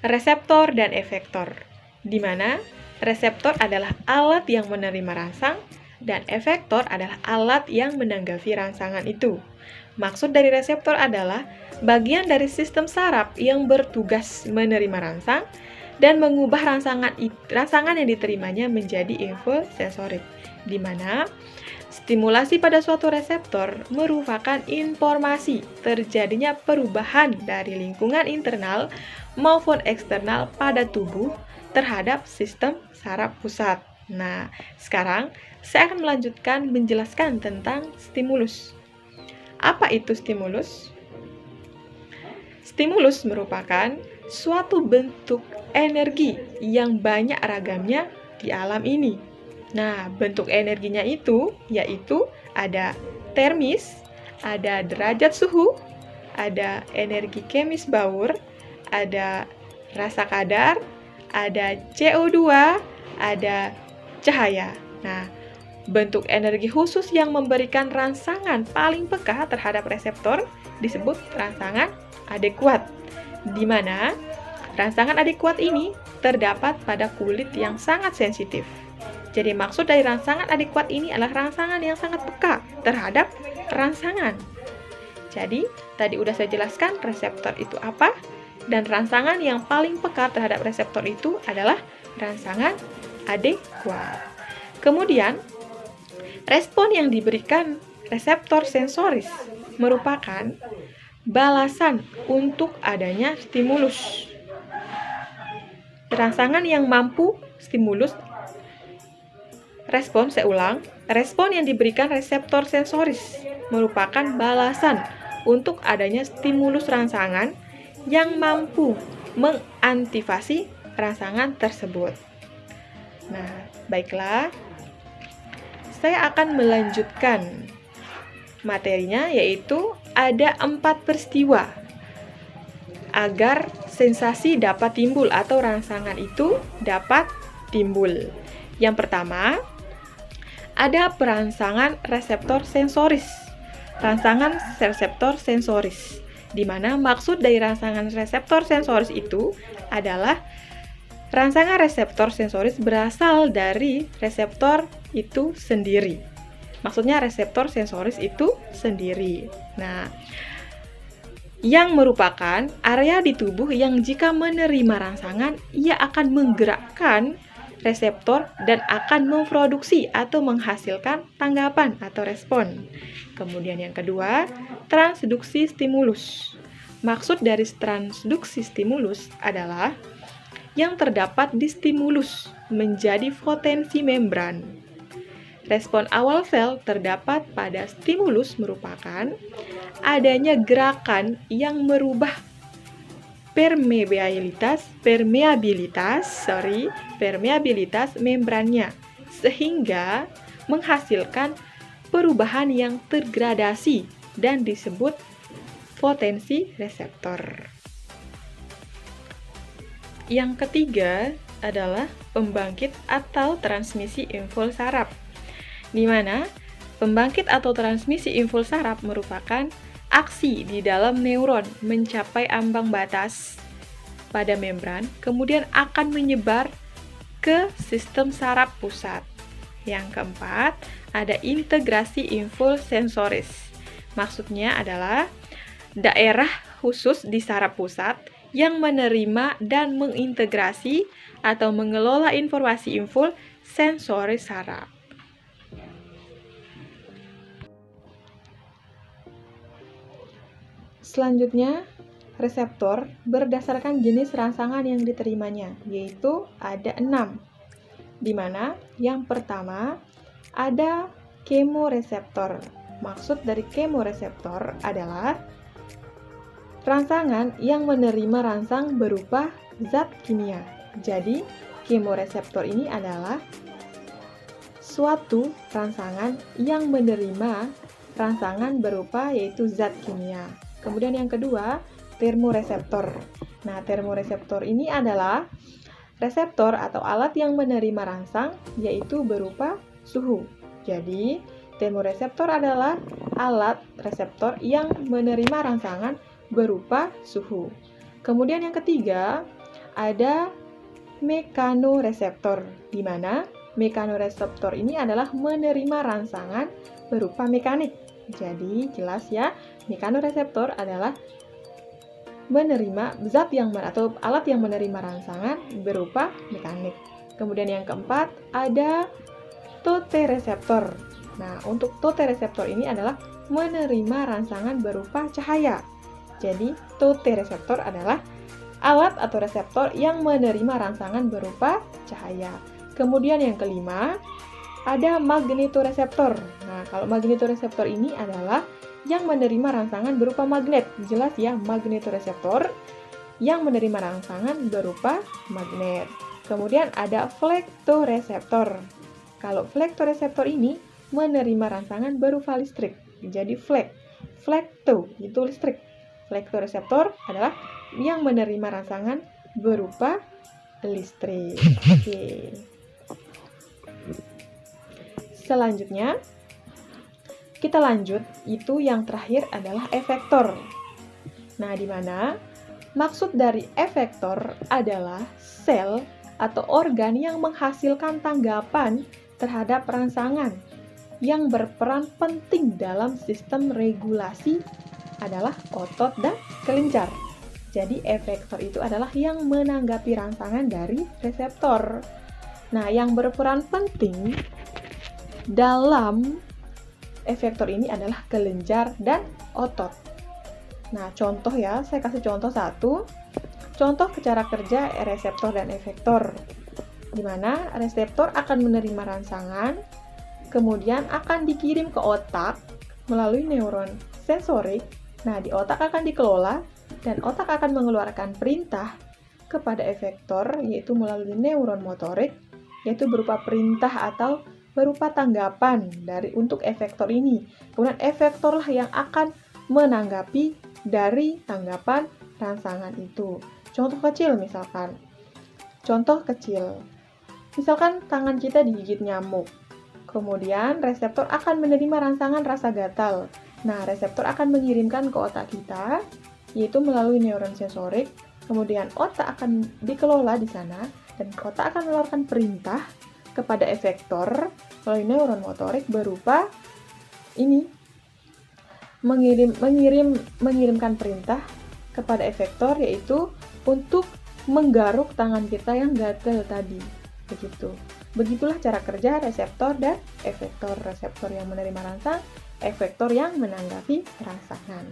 reseptor dan efektor, di mana reseptor adalah alat yang menerima rangsang dan efektor adalah alat yang menanggapi rangsangan itu. Maksud dari reseptor adalah bagian dari sistem saraf yang bertugas menerima rangsang dan mengubah rangsangan yang diterimanya menjadi info sensorik, di mana stimulasi pada suatu reseptor merupakan informasi terjadinya perubahan dari lingkungan internal maupun eksternal pada tubuh terhadap sistem saraf pusat. Nah, sekarang saya akan melanjutkan menjelaskan tentang stimulus. Apa itu stimulus? Stimulus merupakan suatu bentuk energi yang banyak ragamnya di alam ini. Nah, bentuk energinya itu yaitu ada termis, ada derajat suhu, ada energi kemis Bohr, ada rasa kadar, ada CO2, ada cahaya. Nah, bentuk energi khusus yang memberikan rangsangan paling peka terhadap reseptor disebut rangsangan adekuat, di mana rangsangan adekuat ini terdapat pada kulit yang sangat sensitif. Jadi maksud dari rangsangan adekuat ini adalah rangsangan yang sangat peka terhadap rangsangan. Jadi, tadi udah saya jelaskan reseptor itu apa, dan rangsangan yang paling peka terhadap reseptor itu adalah rangsangan adekuat. Kemudian, respon yang diberikan reseptor sensoris merupakan balasan untuk adanya stimulus. Rangsangan yang mampu stimulus respon yang diberikan reseptor sensoris merupakan balasan untuk adanya stimulus rangsangan yang mampu mengantisipasi rangsangan tersebut. Nah, baiklah. Saya akan melanjutkan materinya, yaitu ada 4 peristiwa agar sensasi dapat timbul atau rangsangan itu dapat timbul. Yang pertama, ada perangsangan reseptor sensoris. Rangsangan reseptor sensoris, di mana maksud dari rangsangan reseptor sensoris itu adalah rangsangan reseptor sensoris berasal dari reseptor itu sendiri. Maksudnya reseptor sensoris itu sendiri. Nah, yang merupakan area di tubuh yang jika menerima rangsangan, ia akan menggerakkan reseptor dan akan memproduksi atau menghasilkan tanggapan atau respon. Kemudian yang kedua, transduksi stimulus. Maksud dari transduksi stimulus adalah yang terdapat di stimulus menjadi potensi membran. Respon awal sel terdapat pada stimulus merupakan adanya gerakan yang merubah permeabilitas membrannya, sehingga menghasilkan perubahan yang tergradasi dan disebut potensi reseptor. Yang ketiga adalah pembangkit atau transmisi impuls saraf, di mana pembangkit atau transmisi impuls saraf merupakan aksi di dalam neuron mencapai ambang batas pada membran, kemudian akan menyebar ke sistem saraf pusat. Yang keempat, ada integrasi impuls sensoris. Maksudnya adalah daerah khusus di saraf pusat yang menerima dan mengintegrasi atau mengelola informasi impuls sensoris saraf. Selanjutnya, reseptor berdasarkan jenis rangsangan yang diterimanya, yaitu ada 6. Di mana yang pertama ada kemoreseptor. Maksud dari kemoreseptor adalah rangsangan yang menerima rangsang berupa zat kimia. Jadi, kemoreseptor ini adalah suatu rangsangan yang menerima rangsangan berupa yaitu zat kimia. Kemudian yang kedua, termoreseptor. Nah, termoreseptor ini adalah reseptor atau alat yang menerima rangsang yaitu berupa suhu. Jadi, termoreseptor adalah alat reseptor yang menerima rangsangan berupa suhu. Kemudian yang ketiga, ada mekanoreseptor, di mana mekanoreseptor ini adalah menerima rangsangan berupa mekanik. Jadi jelas ya, mekanoreseptor adalah menerima zat atau alat yang menerima rangsangan berupa mekanik. Kemudian yang keempat ada totereseptor. Nah, untuk totereseptor ini adalah menerima rangsangan berupa cahaya. Jadi, totereseptor adalah alat atau reseptor yang menerima rangsangan berupa cahaya. Kemudian yang kelima, ada magnetoreseptor. Nah, kalau magnetoreseptor ini adalah yang menerima rangsangan berupa magnet. Jelas ya, magnetoreseptor yang menerima rangsangan berupa magnet. Kemudian ada flektoreseptor. Kalau flektoreseptor ini menerima rangsangan berupa listrik. Jadi flekto itu listrik. Flektoreseptor adalah yang menerima rangsangan berupa listrik. Oke. Selanjutnya, kita lanjut, itu yang terakhir adalah efektor. Nah, di mana maksud dari efektor adalah sel atau organ yang menghasilkan tanggapan terhadap rangsangan yang berperan penting dalam sistem regulasi adalah otot dan kelenjar. Jadi efektor itu adalah yang menanggapi rangsangan dari reseptor. Nah, yang berperan penting dalam efektor ini adalah kelenjar dan otot. Nah, contoh ya, saya kasih contoh satu. Contoh cara kerja reseptor dan efektor. Di mana reseptor akan menerima rangsangan, kemudian akan dikirim ke otak melalui neuron sensorik. Nah, di otak akan dikelola dan otak akan mengeluarkan perintah kepada efektor, yaitu melalui neuron motorik, yaitu berupa perintah atau berupa tanggapan untuk efektor ini. Kemudian efektorlah yang akan menanggapi dari tanggapan rangsangan itu. Contoh kecil misalkan. Misalkan tangan kita digigit nyamuk. Kemudian reseptor akan menerima rangsangan rasa gatal. Nah, reseptor akan mengirimkan ke otak kita, yaitu melalui neuron sensorik. Kemudian otak akan dikelola di sana, dan otak akan mengeluarkan perintah kepada efektor melalui neuron motorik berupa ini, mengirimkan perintah kepada efektor, yaitu untuk menggaruk tangan kita yang gatal tadi. Begitulah cara kerja reseptor dan efektor. Reseptor yang menerima rangsang, efektor yang menanggapi rangsangan.